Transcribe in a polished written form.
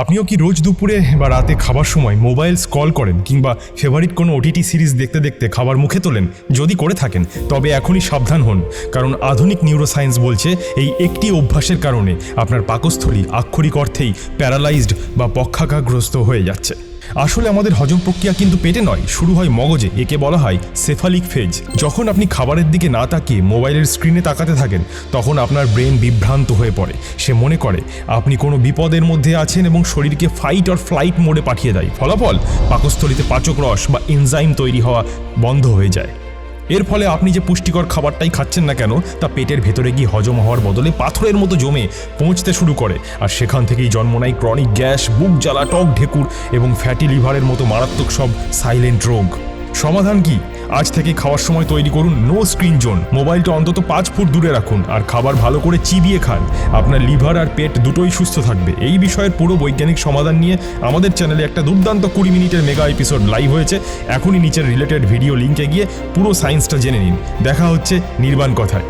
আপনিও কি রোজ দুপুরে বা রাতে খাবার সময় মোবাইল স্ক্রল করেন কিংবা ফেভারিট কোনো ওটিটি সিরিজ দেখতে দেখতে খাবার মুখে তোলেন? যদি করে থাকেন তবে এখনই সাবধান হন, কারণ আধুনিক নিউরোসায়েন্স বলছে এই একটি অভ্যাসের কারণে আপনার পাকস্থলী আক্ষরিক অর্থেই প্যারালাইজড বা পক্ষাঘাতগ্রস্ত হয়ে যাচ্ছে। আসলে আমাদের হজম প্রক্রিয়া কিন্তু পেটে নয়, শুরু হয় মগজে। একে বলা হয় সেফালিক ফেজ। যখন আপনি খাবারের দিকে না তাকিয়ে মোবাইলের স্ক্রিনে তাকাতে থাকেন, তখন আপনার ব্রেন বিভ্রান্ত হয়ে পড়ে। সে মনে করে আপনি কোনো বিপদের মধ্যে আছেন এবং শরীরকে ফাইট অর ফ্লাইট মোডে পাঠিয়ে দেয়। ফলাফল, পাকস্থলীতে পাচক রস বা এনজাইম তৈরি হওয়া বন্ধ হয়ে যায়। এর ফলে আপনি যে পুষ্টিকর খাবারটাই খাচ্ছেন না কেন, তা পেটের ভেতরে গিয়ে হজম হওয়ার বদলে পাথরের মতো জমে পৌঁছতে শুরু করে, আর সেখান থেকেই জন্ম নেয় ক্রনিক গ্যাস, বুক জ্বালা, টক ঢেকুর এবং ফ্যাটি লিভারের মতো মারাত্মক সব সাইলেন্ট রোগ। সমাধান কি? আজ থেকে খাওয়ার সময় তৈরি করুন নো স্ক্রিন জোন। মোবাইলটা অন্তত 5 ফুট দূরে রাখুন আর খাবার ভালো করে চিবিয়ে খান। আপনার লিভার আর পেট দুটোই সুস্থ থাকবে। এই বিষয়ের পুরো বৈজ্ঞানিক সমাধান নিয়ে আমাদের চ্যানেলে একটা দুর্দান্ত 20 মিনিটের মেগা এপিসোড লাইভ হয়েছে। এখনই নিচের রিলেটেড ভিডিও লিঙ্কে গিয়ে পুরো সায়েন্সটা জেনে নিন। দেখা হচ্ছে নির্বাণ কথায়।